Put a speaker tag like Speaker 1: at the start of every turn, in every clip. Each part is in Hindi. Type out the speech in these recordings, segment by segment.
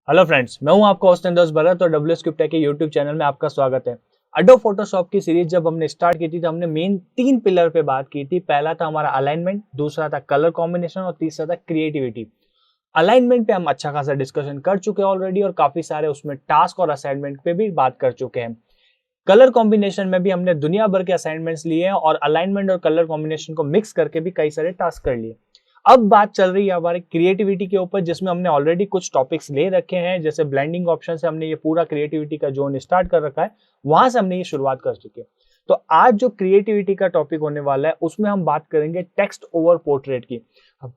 Speaker 1: हेलो फ्रेंड्स, मैं हूं आपका होस्ट एंड दोस्त भरत और डब्ल्यू स्क्रिप्ट टेक के यूट्यूब चैनल में आपका स्वागत है। एडोब फोटोशॉप की सीरीज जब हमने स्टार्ट की थी तो हमने मेन 3 पिलर पे बात की थी। पहला था हमारा अलाइनमेंट, दूसरा था कलर कॉम्बिनेशन और तीसरा था क्रिएटिविटी। अलाइनमेंट पे हम अच्छा खासा डिस्कशन कर चुके हैं ऑलरेडी और काफी सारे उसमें टास्क और असाइनमेंट पे भी बात कर चुके हैं। कलर कॉम्बिनेशन में भी हमने दुनिया भर के असाइनमेंट्स लिए हैं और अलाइनमेंट और कलर कॉम्बिनेशन को मिक्स करके भी कई सारे टास्क कर लिए। अब बात चल रही है हमारे क्रिएटिविटी के ऊपर, जिसमें हमने ऑलरेडी कुछ टॉपिक्स ले रखे हैं। जैसे ब्लेंडिंग ऑप्शन से हमने ये पूरा क्रिएटिविटी का जोन स्टार्ट कर रखा है, वहां से हमने ये शुरुआत कर चुके हैं। तो आज जो क्रिएटिविटी का टॉपिक होने वाला है उसमें हम बात करेंगे टेक्स्ट ओवर पोर्ट्रेट की।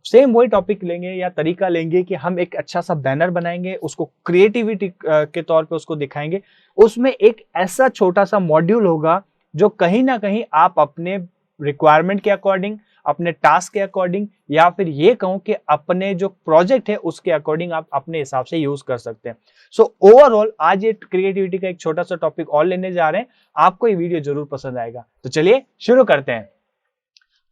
Speaker 1: सेम वही टॉपिक लेंगे या तरीका लेंगे कि हम एक अच्छा सा बैनर बनाएंगे, उसको क्रिएटिविटी के तौर पे उसको दिखाएंगे। उसमें एक ऐसा छोटा सा मॉड्यूल होगा जो कहीं ना कहीं आप अपने रिक्वायरमेंट के अकॉर्डिंग, अपने टास्क के अकॉर्डिंग या फिर ये कहूं कि अपने जो प्रोजेक्ट है उसके अकॉर्डिंग आप अपने हिसाब से यूज कर सकते हैं। सो ओवरऑल आज ये क्रिएटिविटी का एक छोटा सा टॉपिक और लेने जा रहे हैं। आपको ये वीडियो जरूर पसंद आएगा, तो चलिए शुरू करते हैं।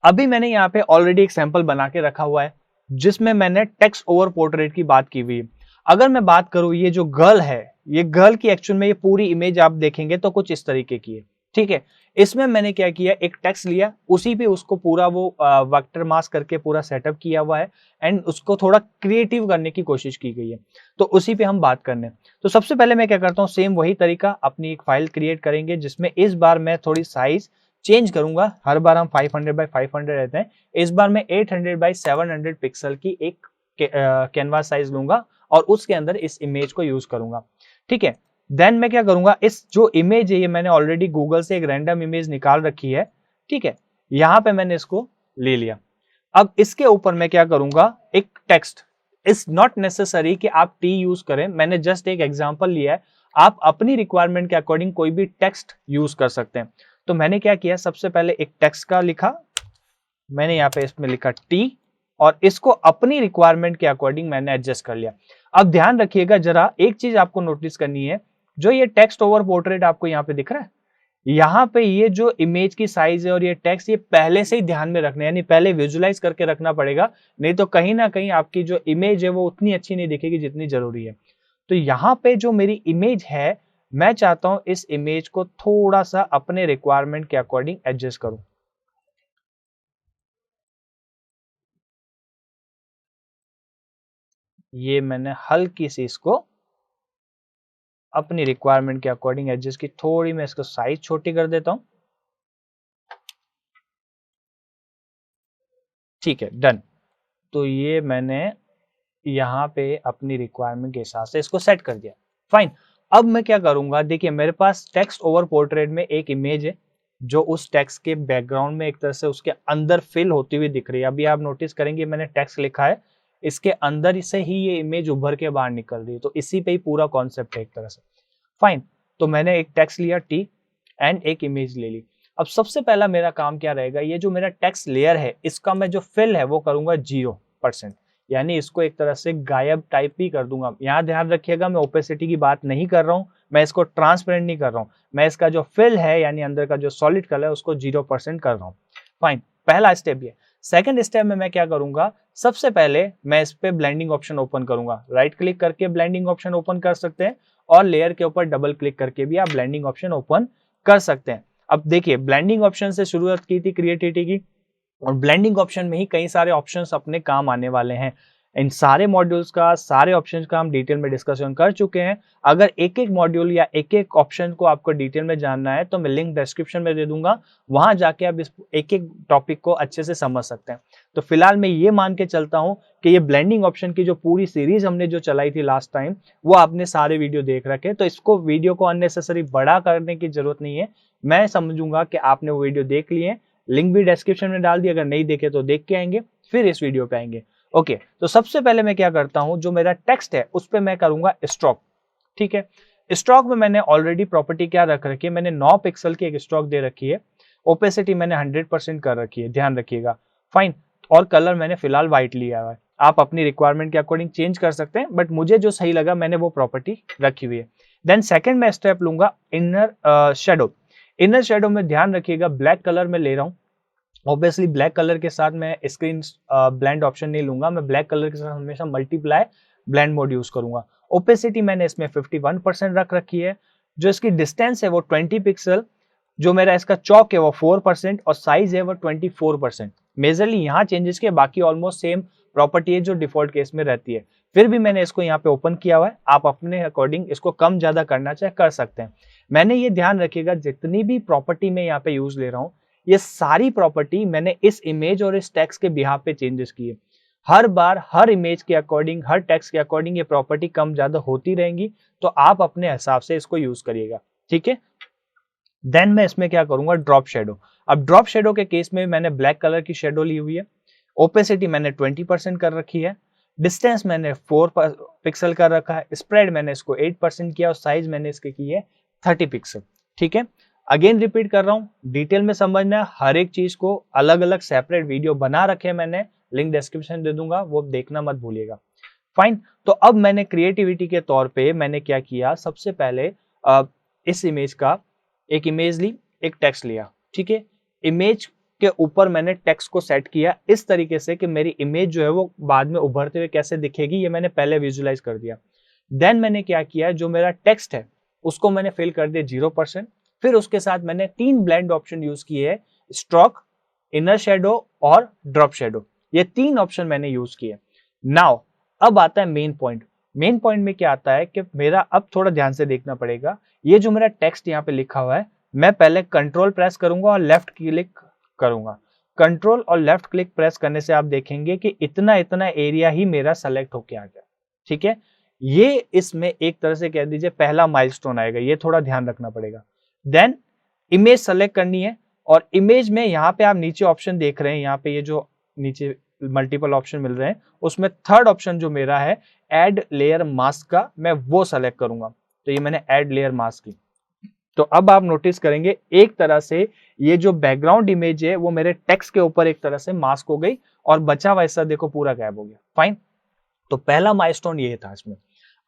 Speaker 1: अभी मैंने यहाँ पे ऑलरेडी एक सैंपल बना के रखा हुआ है जिसमें मैंने टेक्स्ट ओवर पोर्ट्रेट की बात की हुई है। अगर मैं बात करूं, ये जो गर्ल है, ये गर्ल की एक्चुअल में ये पूरी इमेज आप देखेंगे तो कुछ इस तरीके की है। ठीक है, इसमें मैंने क्या किया, एक टेक्स्ट लिया, उसी पे उसको पूरा वो वेक्टर मास्क करके पूरा सेटअप किया हुआ है एंड उसको थोड़ा क्रिएटिव करने की कोशिश की गई है। तो उसी पे हम बात करने। तो सबसे पहले मैं क्या करता हूँ, सेम वही तरीका, अपनी एक फाइल क्रिएट करेंगे जिसमें इस बार मैं थोड़ी साइज चेंज करूंगा। हर बार हम 500 बाय 500 रहते हैं, इस बार मैं 800 बाय 700 पिक्सल की एक कैनवास साइज लूंगा और उसके अंदर इस इमेज को यूज करूंगा। ठीक है, देन मैं क्या करूंगा, इस जो इमेज है ये मैंने ऑलरेडी गूगल से एक रैंडम इमेज निकाल रखी है। ठीक है, यहां पे मैंने इसको ले लिया। अब इसके ऊपर मैं क्या करूंगा, एक टेक्स्ट। इट्स नॉट नेसेसरी कि आप टी यूज करें, मैंने जस्ट एक एग्जांपल लिया है। आप अपनी रिक्वायरमेंट के अकॉर्डिंग कोई भी टेक्स्ट यूज कर सकते हैं। तो मैंने क्या किया, सबसे पहले एक टेक्स्ट का लिखा, मैंने यहाँ पे इसमें लिखा टी और इसको अपनी रिक्वायरमेंट के अकॉर्डिंग मैंने एडजस्ट कर लिया। अब ध्यान रखिएगा जरा, एक चीज आपको नोटिस करनी है, जो ये टेक्स्ट ओवर पोर्ट्रेट आपको यहाँ पे दिख रहा है, यहाँ पे ये जो इमेज की साइज है और ये टेक्स्ट, ये पहले से ही ध्यान में रखना है, यानी पहले विजुलाइज करके रखना पड़ेगा। नहीं तो कहीं ना कहीं आपकी जो इमेज है वो उतनी अच्छी नहीं दिखेगी जितनी जरूरी है। तो यहाँ पे जो मेरी इमेज है, मैं चाहता हूं इस इमेज को थोड़ा सा अपने रिक्वायरमेंट के अकॉर्डिंग एडजस्ट करूं। ये मैंने हल्की सी इसको अपनी रिक्वायरमेंट के अकॉर्डिंग एडजस्ट की, थोड़ी मैं इसको साइज छोटी कर देता हूं। ठीक है, डन। तो ये मैंने यहाँ पे अपनी रिक्वायरमेंट के हिसाब से इसको सेट कर दिया। फाइन। अब मैं क्या करूंगा, देखिए मेरे पास टेक्स्ट ओवर पोर्ट्रेट में एक इमेज है जो उस टेक्स्ट के बैकग्राउंड में एक तरह से उसके अंदर फिल होती हुई दिख रही है। अभी आप नोटिस करेंगे मैंने टेक्स्ट लिखा है, इसके अंदर से ही ये इमेज उभर के बाहर निकल रही है। तो इसी पे ही पूरा कॉन्सेप्ट है एक तरह से। फाइन। तो मैंने एक टेक्स्ट लिया टी एंड एक इमेज ले ली। अब सबसे पहला मेरा काम क्या रहेगा, ये जो मेरा टेक्स्ट लेयर है इसका मैं जो फिल है वो करूंगा 0%, यानी इसको एक तरह से गायब टाइप ही कर दूंगा। यहाँ ध्यान रखिएगा, मैं ओपेसिटी की बात नहीं कर रहा हूँ, मैं इसको ट्रांसपेरेंट नहीं कर रहा हूँ, मैं इसका जो फिल है यानी अंदर का जो सॉलिड कलर है उसको 0% कर रहा हूँ। फाइन, पहला स्टेप ये। सेकंड स्टेप में मैं क्या करूंगा, सबसे पहले मैं इस पे ब्लेंडिंग ऑप्शन ओपन करूंगा। राइट क्लिक करके ब्लेंडिंग ऑप्शन ओपन कर सकते हैं और लेयर के ऊपर डबल क्लिक करके भी आप ब्लेंडिंग ऑप्शन ओपन कर सकते हैं। अब देखिए, ब्लेंडिंग ऑप्शन से शुरुआत की थी क्रिएटिविटी की और ब्लेंडिंग ऑप्शन में ही कई सारे ऑप्शंस अपने काम आने वाले हैं। इन सारे मॉड्यूल्स का, सारे ऑप्शंस का हम डिटेल में डिस्कशन कर चुके हैं। अगर एक एक मॉड्यूल या एक एक ऑप्शन को आपको डिटेल में जानना है तो मैं लिंक डिस्क्रिप्शन में दे दूंगा, वहां जाके आप इस एक एक टॉपिक को अच्छे से समझ सकते हैं। तो फिलहाल मैं ये मान के चलता हूं कि ये ब्लेंडिंग ऑप्शन की जो पूरी सीरीज हमने जो चलाई थी लास्ट टाइम, वो आपने सारे वीडियो देख रखे, तो इसको वीडियो को अननेसेसरी बड़ा करने की जरूरत नहीं है। मैं समझूंगा कि आपने वो वीडियो देख लिए, लिंक भी डिस्क्रिप्शन में डाल दिया, अगर नहीं देखे तो देख के आएंगे, फिर इस वीडियो पे आएंगे। ओके, तो सबसे पहले मैं क्या करता हूं, जो मेरा टेक्स्ट है उस पर मैं करूंगा स्ट्रोक। ठीक है, स्ट्रोक में मैंने ऑलरेडी प्रॉपर्टी क्या रख रखी है, मैंने 9 पिक्सल की एक स्ट्रोक दे रखी है, ओपेसिटी मैंने 100% कर रखी है, ध्यान रखिएगा। फाइन, और कलर मैंने फिलहाल व्हाइट लिया हुआ है। आप अपनी रिक्वायरमेंट के अकॉर्डिंग चेंज कर सकते हैं, बट मुझे जो सही लगा मैंने वो प्रॉपर्टी रखी हुई है। देन सेकेंड मैं स्टेप लूंगा इनर शेडो। इनर शेडो में ध्यान रखिएगा ब्लैक कलर में ले रहा हूं। ऑब्वियसली ब्लैक कलर के साथ मैं स्क्रीन ब्लेंड ऑप्शन नहीं लूंगा, मैं ब्लैक कलर के साथ हमेशा मल्टीप्लाई ब्लेंड मोड यूज करूंगा। ओपेसिटी मैंने इसमें 51% रख रखी है। जो इसकी डिस्टेंस है वो 20 पिक्सल, जो मेरा इसका चौक है वो 4% और साइज है वो 24%। मेजरली यहाँ चेंजेस किया, बाकी ऑलमोस्ट सेम प्रॉपर्टी है जो डिफॉल्ट केस में रहती है। फिर भी मैंने इसको यहाँ पे ओपन किया हुआ है, आप अपने अकॉर्डिंग इसको कम ज्यादा करना चाहे कर सकते हैं। मैंने ये ध्यान रखिएगा जितनी भी प्रॉपर्टी मैं यहाँ पे यूज ले रहा हूँ, ये सारी प्रॉपर्टी मैंने इस इमेज और इस टेक्स्ट के बिहाफ पे चेंजेस किए। हर बार हर इमेज के अकॉर्डिंग, हर टेक्स्ट के अकॉर्डिंग ये प्रॉपर्टी कम ज्यादा होती रहेंगी, तो आप अपने हिसाब से इसको यूज करिएगा, ठीक है। देन मैं इसमें क्या करूंगा, ड्रॉप शेडो। अब ड्रॉप शेडो के केस में मैंने ब्लैक कलर की शेडो ली हुई है। ओपेसिटी मैंने 20% कर रखी है। डिस्टेंस मैंने 4 पिक्सल कर रखा है। स्प्रेड मैंने इसको 8% किया और साइज मैंने इसके की है 30 पिक्सल, ठीक है। अगेन रिपीट कर रहा हूं, डिटेल में समझना है हर एक चीज को, अलग अलग सेपरेट वीडियो बना रखे हैं मैंने, लिंक डिस्क्रिप्शन दे दूंगा, वो देखना मत भूलिएगा। फाइन। तो अब मैंने क्रिएटिविटी के तौर पे मैंने क्या किया, सबसे पहले इस इमेज का एक इमेज ली, एक टेक्स्ट लिया, ठीक है। इमेज के ऊपर मैंने टेक्स्ट को सेट किया इस तरीके से कि मेरी इमेज जो है वो बाद में उभरते हुए कैसे दिखेगी, ये मैंने पहले विजुअलाइज कर दिया। देन मैंने क्या किया, जो मेरा टेक्स्ट है उसको मैंने फिल कर दिया 0%। फिर उसके साथ मैंने 3 ब्लेंड ऑप्शन यूज किए, स्ट्रोक, इनर शेडो और ड्रॉप शेडो। ये 3 ऑप्शन मैंने यूज किए। नाउ अब आता है मेन पॉइंट। मेन पॉइंट में क्या आता है कि मेरा अब थोड़ा ध्यान से देखना पड़ेगा। ये जो मेरा टेक्स्ट यहाँ पे लिखा हुआ है, मैं पहले कंट्रोल प्रेस करूंगा और लेफ्ट क्लिक करूंगा। कंट्रोल और लेफ्ट क्लिक प्रेस करने से आप देखेंगे कि इतना इतना एरिया ही मेरा सेलेक्ट होके आ गया, ठीक है। ये इसमें एक तरह से कह दीजिए पहला माइलस्टोन आएगा, ये थोड़ा ध्यान रखना पड़ेगा। देन इमेज सेलेक्ट करनी है और इमेज में यहाँ पे आप नीचे ऑप्शन देख रहे हैं, यहाँ पे ये जो नीचे मल्टीपल ऑप्शन मिल रहे हैं, उसमें थर्ड ऑप्शन जो मेरा है ऐड लेयर मास्क का, मैं वो सेलेक्ट करूंगा। तो ये मैंने ऐड लेयर मास्क की। तो अब आप नोटिस करेंगे एक तरह से ये जो बैकग्राउंड इमेज है वो मेरे टेक्स्ट के ऊपर एक तरह से मास्क हो गई और बचा हुआ हिस्सा देखो पूरा गायब हो गया। फाइन। तो पहला माइलस्टोन ये था इसमें।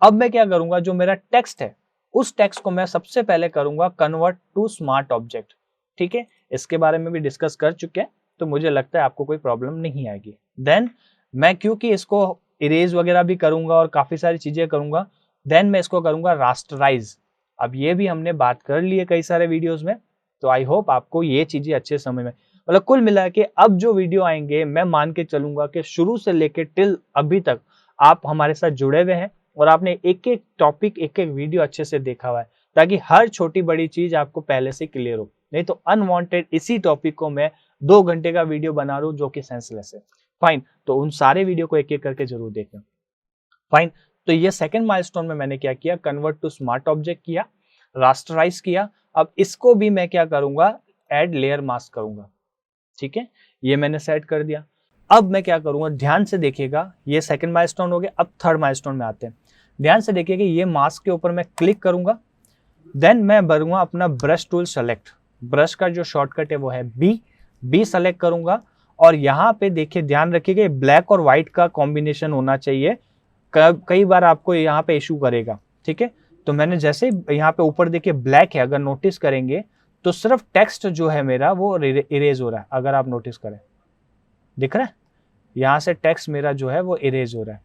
Speaker 1: अब मैं क्या करूंगा, जो मेरा टेक्स्ट है उस टेक्स्ट को मैं सबसे पहले करूंगा कन्वर्ट टू स्मार्ट ऑब्जेक्ट, ठीक है। इसके बारे में भी डिस्कस कर चुके हैं, तो मुझे लगता है आपको कोई प्रॉब्लम नहीं आएगी। देन मैं क्योंकि इसको इरेज वगैरह भी करूंगा और काफी सारी चीजें करूंगा, देन मैं इसको करूंगा रास्टराइज। अब ये भी हमने बात कर ली है कई सारे वीडियोस में, तो आई होप आपको ये चीजें अच्छे समय में, मतलब कुल मिला के अब जो वीडियो आएंगे मैं मान के चलूंगा कि शुरू से लेके टिल अभी तक आप हमारे साथ जुड़े हुए हैं और आपने एक एक टॉपिक, एक एक वीडियो अच्छे से देखा हुआ है, ताकि हर छोटी बड़ी चीज आपको पहले से क्लियर हो। नहीं तो अनवांटेड इसी टॉपिक को मैं 2 घंटे का वीडियो बना रहा हूं जो कि सेंसलेस है। फाइन। तो उन सारे वीडियो को एक एक करके जरूर देखें। फाइन। तो ये सेकंड माइलस्टोन में मैंने क्या किया, कन्वर्ट टू स्मार्ट ऑब्जेक्ट किया, रास्टराइज किया। अब इसको भी मैं क्या करूंगा, ऐड लेयर मास्क करूंगा, ठीक है। ये मैंने सेट कर दिया। अब मैं क्या करूंगा, ध्यान से देखिएगा, ये सेकंड माइलस्टोन हो गया। अब थर्ड माइलस्टोन में आते हैं। ध्यान से देखिएगा, ये मास्क के ऊपर मैं क्लिक करूंगा। देन मैं भरूंगा अपना ब्रश टूल सेलेक्ट। ब्रश का जो शॉर्टकट है वो है बी सेलेक्ट करूंगा और यहाँ पे देखिए ध्यान रखिएगा ब्लैक और व्हाइट का कॉम्बिनेशन होना चाहिए। कई बार आपको यहाँ पे इशू करेगा, ठीक है। तो मैंने जैसे यहाँ पे ऊपर देखिए ब्लैक है, अगर नोटिस करेंगे तो सिर्फ टेक्स्ट जो है मेरा वो इरेज हो रहा है। अगर आप नोटिस करें, दिख रहा है यहाँ से टेक्स्ट मेरा जो है वो इरेज हो रहा है,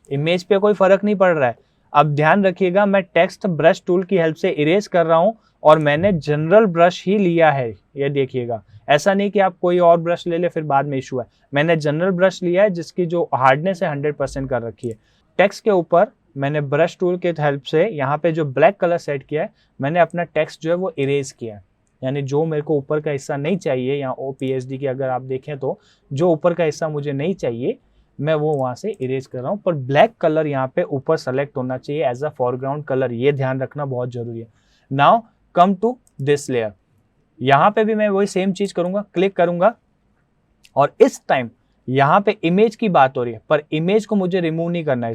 Speaker 1: इमेज पे कोई फर्क नहीं पड़ रहा है। अब ध्यान रखिएगा, मैं टेक्स्ट ब्रश टूल की हेल्प से इरेज कर रहा हूं और मैंने जनरल ब्रश ही लिया है। ये देखिएगा, ऐसा नहीं कि आप कोई और ब्रश ले ले फिर बाद में इशू है। मैंने जनरल ब्रश लिया है जिसकी जो हार्डनेस है 100% कर रखी है। टेक्स्ट के ऊपर मैंने ब्रश टूल के हेल्प से यहाँ पे जो ब्लैक कलर सेट किया है, मैंने अपना टेक्स्ट जो है वो इरेज किया है। यानी जो मेरे को ऊपर का हिस्सा नहीं चाहिए, यहाँ OPSD की अगर आप देखें तो जो ऊपर का हिस्सा मुझे नहीं चाहिए मैं वो वहां से इरेज कर रहा हूं। पर ब्लैक कलर यहाँ पे ऊपर सेलेक्ट होना चाहिए एज अ फॉरग्राउंड कलर, ये ध्यान रखना बहुत जरूरी है। Now come to this layer. यहाँ पे भी मैं वही सेम चीज करूंगा, क्लिक करूंगा और इस टाइम यहाँ पे इमेज की बात हो रही है, पर इमेज को मुझे रिमूव नहीं करना है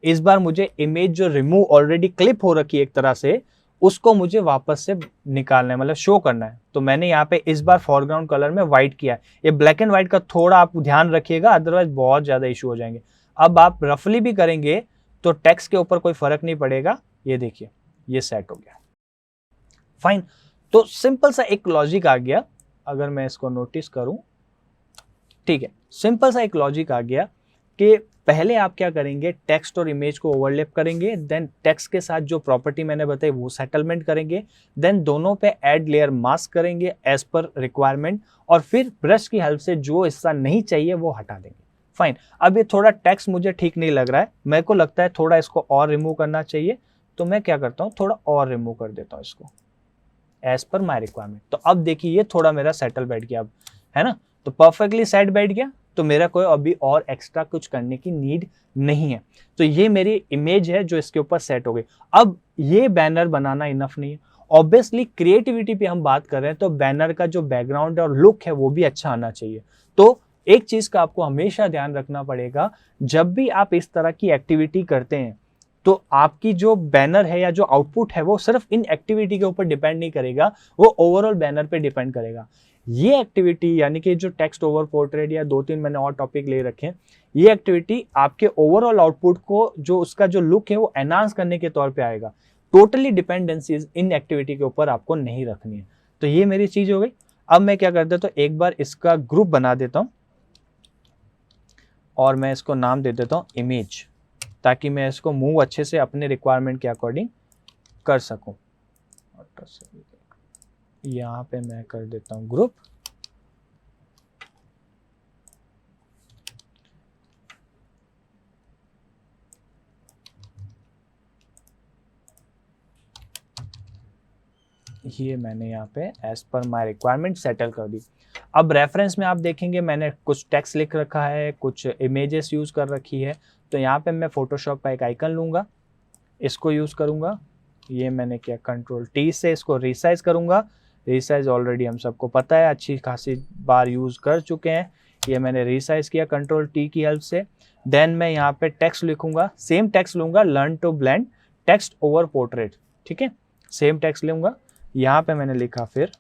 Speaker 1: इस बार मुझे इमेज जो रिमूव ऑलरेडी क्लिप हो रखी है एक तरह से, उसको मुझे वापस से निकालना है, मतलब शो करना है। तो मैंने यहाँ पे इस बार फॉरग्राउंड कलर में व्हाइट किया है। ये ब्लैक एंड व्हाइट का थोड़ा आप ध्यान रखिएगा, अदरवाइज बहुत ज्यादा इशू हो जाएंगे। अब आप रफली भी करेंगे तो टेक्स्ट के ऊपर कोई फर्क नहीं पड़ेगा। ये देखिए ये सेट हो गया। फाइन। तो सिंपल सा एक लॉजिक आ गया, अगर मैं इसको नोटिस करूं, ठीक है, सिंपल सा एक लॉजिक आ गया कि पहले आप क्या करेंगे, टेक्स्ट और इमेज को ओवरलैप करेंगे, देन टेक्स्ट के साथ जो प्रॉपर्टी मैंने बताई वो सेटलमेंट करेंगे, देन दोनों पे ऐड लेयर मास्क करेंगे एज पर रिक्वायरमेंट, और फिर ब्रश की हेल्प से जो हिस्सा नहीं चाहिए वो हटा देंगे। फाइन। अब ये थोड़ा टेक्स्ट मुझे ठीक नहीं लग रहा है, मेरे को लगता है थोड़ा इसको और रिमूव करना चाहिए, तो मैं क्या करता हूँ, थोड़ा और रिमूव कर देता हूँ इसको एज पर माई रिक्वायरमेंट। तो अब देखिए ये थोड़ा मेरा सेटल बैठ गया अब, है ना, तो परफेक्टली सेट बैठ गया, तो मेरा कोई अभी और एक्स्ट्रा कुछ करने की नीड नहीं है। तो ये मेरी इमेज है जो इसके ऊपर सेट हो गई। अब ये बैनर बनाना इनफ नहीं है, ऑब्वियसली क्रिएटिविटी पे हम बात कर रहे हैं, तो बैनर का जो बैकग्राउंड और लुक है वो भी अच्छा आना चाहिए। तो एक चीज का आपको हमेशा ध्यान रखना पड़ेगा, जब भी आप इस तरह की एक्टिविटी करते हैं तो आपकी जो बैनर है या जो आउटपुट है वो सिर्फ इन एक्टिविटी के ऊपर डिपेंड नहीं करेगा, वो ओवरऑल बैनर पे डिपेंड करेगा। ये एक्टिविटी यानी कि जो टेक्स्ट ओवर पोर्ट्रेट या 2-3 मैंने और टॉपिक ले रखे हैं, ये एक्टिविटी आपके ओवरऑल आउटपुट को जो उसका जो लुक है वो एनहांस करने के तौर पे आएगा। टोटली डिपेंडेंसीज इन एक्टिविटी के ऊपर आपको नहीं रखनी है। तो ये मेरी चीज हो गई। अब मैं क्या कर देता हूँ, एक बार इसका ग्रुप बना देता हूँ और मैं इसको नाम दे देता हूँ इमेज, ताकि मैं इसको मूव अच्छे से अपने रिक्वायरमेंट के अकॉर्डिंग कर सकूं। यहाँ पे मैं कर देता हूँ ग्रुप, ये मैंने यहाँ पे as per my requirement settle कर दी। अब रेफरेंस में आप देखेंगे मैंने कुछ टेक्स्ट लिख रखा है, कुछ इमेजेस यूज कर रखी है, तो यहाँ पे मैं फोटोशॉप का एक आइकन लूंगा, इसको यूज करूंगा, ये मैंने किया Ctrl+T से इसको रिसाइज करूंगा। रिसाइज ऑलरेडी हम सबको पता है, अच्छी खासी बार यूज कर चुके हैं, ये मैंने रिसाइज किया Ctrl+T की हेल्प से। देन मैं यहाँ पे टेक्स्ट लिखूंगा, सेम टेक्स्ट लूंगा, learn to blend text over portrait, ठीक है, सेम टेक्स्ट लूंगा। यहाँ पे मैंने लिखा, फिर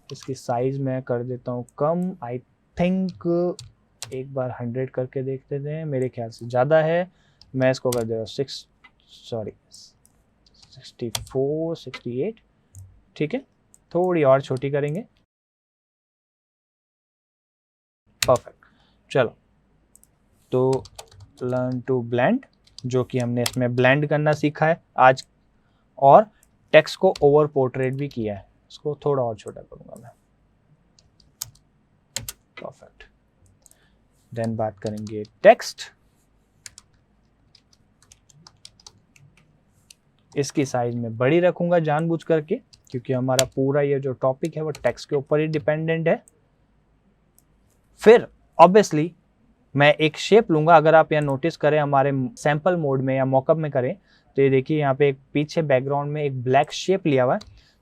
Speaker 1: इसकी साइज मैं कर देता हूँ कम, आई थिंक एक बार 100 करके देख लेते हैं, मेरे ख्याल से ज़्यादा है, मैं इसको कर देता हूँ 64, 68, ठीक है, थोड़ी और छोटी करेंगे, परफेक्ट। चलो, तो लर्न टू ब्लेंड, जो कि हमने इसमें ब्लेंड करना सीखा है आज, और टेक्स्ट को ओवर पोर्ट्रेट भी किया है, इसको थोड़ा और छोटा करूंगा मैं, परफेक्ट। देन बात करेंगे टेक्स्ट, इसकी साइज में बड़ी रखूंगा जानबूझ करके, क्योंकि हमारा पूरा ये जो टॉपिक है वो टेक्स्ट के ऊपर ही डिपेंडेंट है। फिर ऑब्वियसली मैं एक शेप लूंगा, अगर आप यहाँ नोटिस करें हमारे सैंपल मोड में या मॉकअप में करें तो ये देखिए यहाँ पे एक पीछे बैकग्राउंड में एक ब्लैक शेप लिया हुआ है।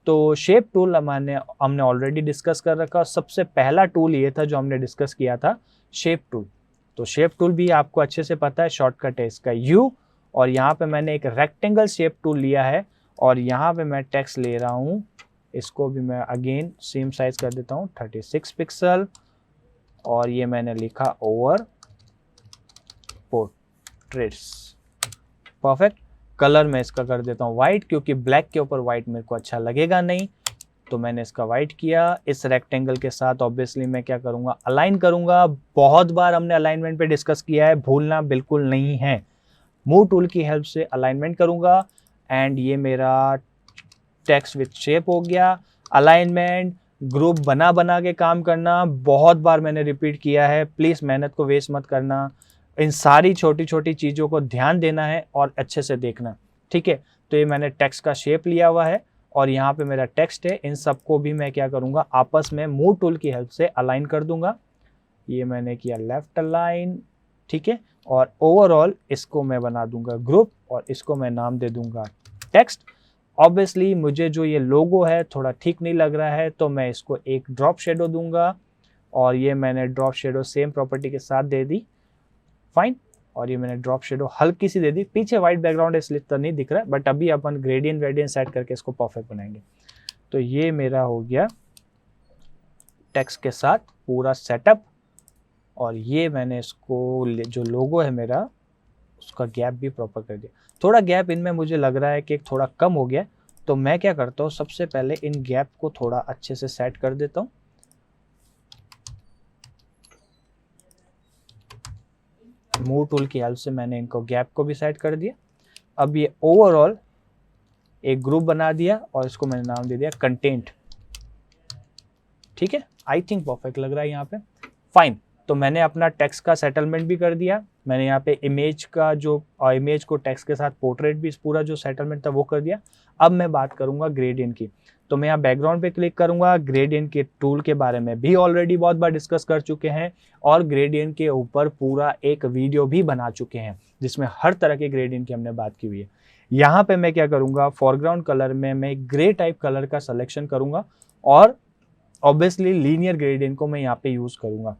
Speaker 1: तो शेप टूल हमने ऑलरेडी डिस्कस कर रखा, और सबसे पहला टूल ये था जो हमने डिस्कस किया था, शेप टूल। तो शेप टूल भी आपको अच्छे से पता है, शॉर्टकट है इसका U, और यहाँ पे मैंने एक रेक्टेंगल शेप टूल लिया है, और यहाँ पे मैं टेक्स्ट ले रहा हूँ, इसको भी मैं अगेन सेम साइज कर देता हूँ 36 पिक्सल, और ये मैंने लिखा ओवर पोर्ट्रेट्स, परफेक्ट। कलर मैं इसका कर देता हूँ व्हाइट, क्योंकि ब्लैक के ऊपर व्हाइट मेरे को अच्छा लगेगा नहीं, तो मैंने इसका व्हाइट किया। इस रेक्टेंगल के साथ ऑब्वियसली मैं क्या करूंगा, अलाइन करूंगा। बहुत बार हमने अलाइनमेंट पे डिस्कस किया है, भूलना बिल्कुल नहीं है। मूव टूल की हेल्प से अलाइनमेंट करूंगा, एंड ये मेरा टेक्स्ट विथ शेप हो गया। अलाइनमेंट, ग्रुप बना के काम करना, बहुत बार मैंने रिपीट किया है, प्लीज मेहनत को वेस्ट मत करना, इन सारी छोटी छोटी चीज़ों को ध्यान देना है और अच्छे से देखना, ठीक है। तो ये मैंने टेक्स्ट का शेप लिया हुआ है, और यहाँ पे मेरा टेक्स्ट है, इन सबको भी मैं क्या करूँगा, आपस में मूव टूल की हेल्प से अलाइन कर दूंगा। ये मैंने किया लेफ्ट अलाइन, ठीक है, और ओवरऑल इसको मैं बना दूंगा ग्रुप, और इसको मैं नाम दे दूंगा टेक्स्ट। ऑब्वियसली मुझे जो ये लोगो है थोड़ा ठीक नहीं लग रहा है, तो मैं इसको एक ड्रॉप शेडो दूंगा, और ये मैंने ड्रॉप शेडो सेम प्रॉपर्टी के साथ दे दी, फाइन। और ये मैंने ड्रॉप शेडो हल्की सी दे दी, पीछे व्हाइट बैकग्राउंड है इसलिए तो नहीं दिख रहा है, बट अभी अपन ग्रेडियंट सेट करके इसको परफेक्ट बनाएंगे। तो ये मेरा हो गया टेक्स्ट के साथ पूरा सेटअप, और ये मैंने इसको जो लोगो है मेरा उसका गैप भी प्रॉपर कर दिया। थोड़ा गैप इनमें मुझे लग रहा है कि थोड़ा कम हो गया, तो मैं क्या करता हूँ, सबसे पहले इन गैप को थोड़ा अच्छे से सेट कर देता हूँ। मूव टूल की हेल्प से मैंने इनको गैप को भी सेट कर दिया। अब ये ओवरऑल एक ग्रुप बना दिया और इसको मैंने नाम दे दिया कंटेंट। ठीक है, आई थिंक परफेक्ट लग रहा है यहाँ पे। फाइन, तो मैंने अपना टेक्स्ट का सेटलमेंट भी कर दिया। मैंने यहाँ पे इमेज का जो इमेज को टेक्स्ट के साथ पोर्ट्रेट भी पूरा जो सेटलमेंट था वो कर दिया। अब मैं बात करूंगा ग्रेडियंट की। तो मैं यहाँ बैकग्राउंड पे क्लिक करूंगा। ग्रेडियंट के टूल के बारे में भी ऑलरेडी बहुत बार डिस्कस कर चुके हैं और ग्रेडियंट के ऊपर पूरा एक वीडियो भी बना चुके हैं जिसमें हर तरह के ग्रेडियंट की हमने बात की हुई है। यहाँ पे मैं क्या करूंगा, फॉरग्राउंड कलर में मैं ग्रे टाइप कलर का सिलेक्शन करूंगा और ऑब्वियसली लीनियर ग्रेडियंट को मैं यहाँ पे यूज करूंगा।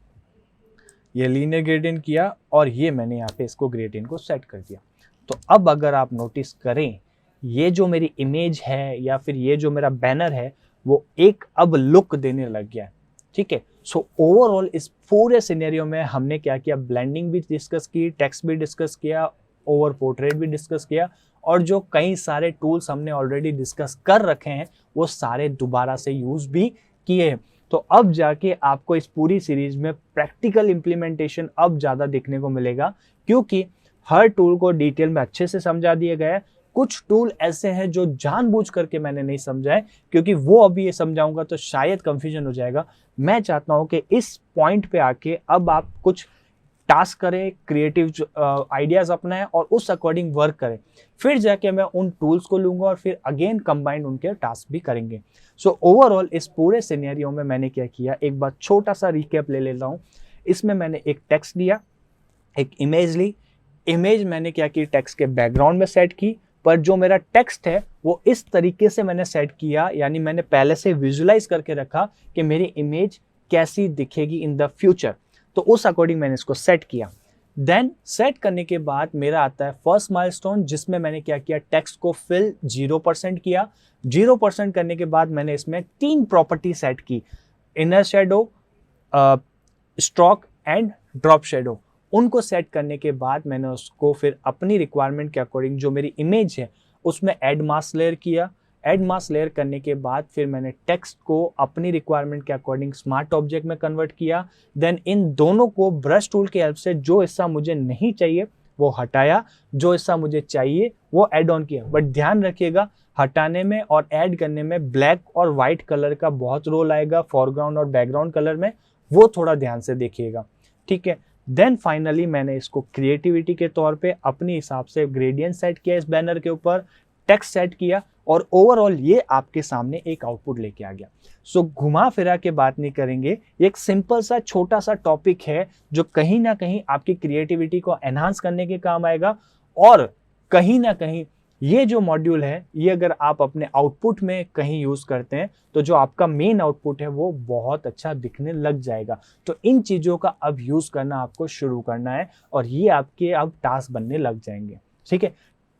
Speaker 1: ये लीनियर ग्रेडियंट किया और ये मैंने यहाँ पे इसको ग्रेडियंट को सेट कर दिया। तो अब अगर आप नोटिस करें, ये जो मेरी इमेज है या फिर ये जो मेरा बैनर है वो एक अब लुक देने लग गया है। ठीक है, सो ओवरऑल इस पूरे सिनेरियो में हमने क्या किया, ब्लेंडिंग भी डिस्कस की, टेक्स्ट भी डिस्कस किया, ओवर पोर्ट्रेट भी डिस्कस किया और जो कई सारे टूल्स हमने ऑलरेडी डिस्कस कर रखे हैं वो सारे दोबारा से यूज भी किए। तो अब जाके आपको इस पूरी सीरीज में प्रैक्टिकल इंप्लीमेंटेशन अब ज्यादा देखने को मिलेगा क्योंकि हर टूल को डिटेल में अच्छे से समझा दिया गया है। कुछ टूल ऐसे हैं जो जानबूझ करके मैंने नहीं समझाए क्योंकि वो अभी ये समझाऊंगा तो शायद कंफ्यूजन हो जाएगा। मैं चाहता हूं कि इस पॉइंट पे आके अब आप कुछ टास्क करें, क्रिएटिव आइडियाज अपनाएं और उस अकॉर्डिंग वर्क करें। फिर जाके मैं उन टूल्स को लूंगा और फिर अगेन कंबाइंड उनके टास्क भी करेंगे। सो ओवरऑल इस पूरे सिनेरियो में मैंने क्या किया, एक बार छोटा सा रिकैप ले लेता हूं। इसमें मैंने एक टेक्स्ट दिया, एक इमेज ली। इमेज मैंने क्या की, टेक्स्ट के बैकग्राउंड में सेट की, पर जो मेरा टेक्स्ट है वो इस तरीके से मैंने सेट किया, यानी मैंने पहले से विजुलाइज करके रखा कि मेरी इमेज कैसी दिखेगी इन द फ्यूचर। तो उस अकॉर्डिंग मैंने इसको सेट किया। देन सेट करने के बाद मेरा आता है फर्स्ट माइलस्टोन जिसमें मैंने क्या किया, टेक्स्ट को फिल 0% किया। 0% करने के बाद मैंने इसमें 3 प्रॉपर्टी सेट की, inner shadow, stroke and drop shadow. उनको सेट करने के बाद मैंने उसको फिर अपनी रिक्वायरमेंट के अकॉर्डिंग जो मेरी इमेज है उसमें ऐड मास्क लेयर किया। ऐड मास्क लेयर करने के बाद फिर मैंने टेक्स्ट को अपनी रिक्वायरमेंट के अकॉर्डिंग स्मार्ट ऑब्जेक्ट में कन्वर्ट किया। देन इन दोनों को ब्रश टूल की हेल्प से जो हिस्सा मुझे नहीं चाहिए वो हटाया, जो हिस्सा मुझे चाहिए वो ऐड ऑन किया। बट ध्यान रखिएगा, हटाने में और ऐड करने में ब्लैक और व्हाइट कलर का बहुत रोल आएगा फॉरग्राउंड और बैकग्राउंड कलर में, वो थोड़ा ध्यान से देखिएगा। ठीक है, देन फाइनली मैंने इसको क्रिएटिविटी के तौर पे अपने हिसाब से ग्रेडियंट सेट किया, इस बैनर के ऊपर टेक्स्ट सेट किया और ओवरऑल ये आपके सामने एक आउटपुट लेके आ गया। सो घुमा फिरा के बात नहीं करेंगे, एक सिंपल सा छोटा सा टॉपिक है जो कहीं ना कहीं आपकी क्रिएटिविटी को एनहांस करने के काम आएगा और कहीं ना कहीं ये जो मॉड्यूल है ये अगर आप अपने आउटपुट में कहीं यूज करते हैं तो जो आपका मेन आउटपुट है वो बहुत अच्छा दिखने लग जाएगा। तो इन चीजों का अब यूज करना आपको शुरू करना है और ये आपके अब टास्क बनने लग जाएंगे। ठीक है,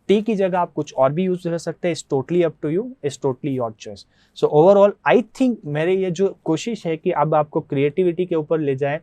Speaker 1: टी की जगह आप कुछ और भी यूज कर सकते हैं, it's totally up to you, it's totally your choice. So overall I think मेरे ये जो कोशिश है कि अब आपको क्रिएटिविटी के ऊपर ले जाए,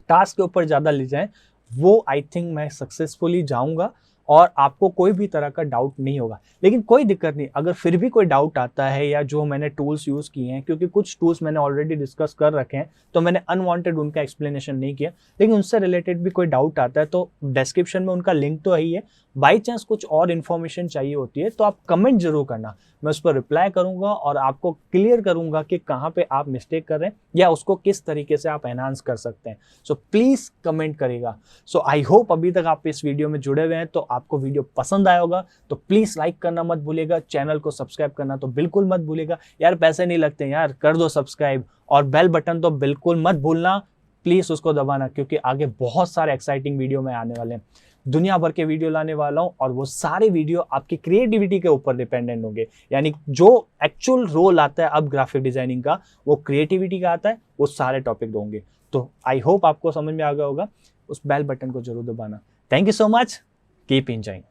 Speaker 1: टास्क के ऊपर ज्यादा ले जाए, वो आई थिंक मैं सक्सेसफुली जाऊंगा और आपको कोई भी तरह का डाउट नहीं होगा। लेकिन कोई दिक्कत नहीं, अगर फिर भी कोई डाउट आता है या जो मैंने टूल्स यूज किए हैं, क्योंकि कुछ टूल्स मैंने ऑलरेडी डिस्कस कर रखे हैं तो मैंने अनवांटेड उनका एक्सप्लेनेशन नहीं किया, लेकिन उनसे रिलेटेड भी कोई डाउट आता है तो डिस्क्रिप्शन में उनका लिंक तो है ही है। बाई चांस कुछ और इन्फॉर्मेशन चाहिए होती है तो आप कमेंट जरूर करना, मैं उस पर रिप्लाई करूंगा और आपको क्लियर करूंगा कि कहाँ पे आप मिस्टेक कर रहे हैं या उसको किस तरीके से आप एनहांस कर सकते हैं। सो प्लीज कमेंट करेगा। सो आई होप अभी तक आप इस वीडियो में जुड़े हुए हैं तो आपको वीडियो पसंद आया होगा, तो प्लीज लाइक करना मत भूलिएगा, चैनल को सब्सक्राइब करना तो बिल्कुल मत भूलिएगा। यार पैसे नहीं लगते यार, कर दो सब्सक्राइब और बेल बटन तो बिल्कुल मत भूलना, प्लीज उसको दबाना क्योंकि आगे बहुत सारे एक्साइटिंग वीडियो में आने वाले हैं। दुनिया भर के वीडियो लाने वाला हूं और वो सारे वीडियो आपकी क्रिएटिविटी के ऊपर डिपेंडेंट होंगे, यानी जो एक्चुअल रोल आता है अब ग्राफिक डिजाइनिंग का वो क्रिएटिविटी का आता है, वो सारे टॉपिक होंगे। तो आई होप आपको समझ में आ गया होगा, उस बेल बटन को जरूर दबाना। Thank you so much, keep enjoying.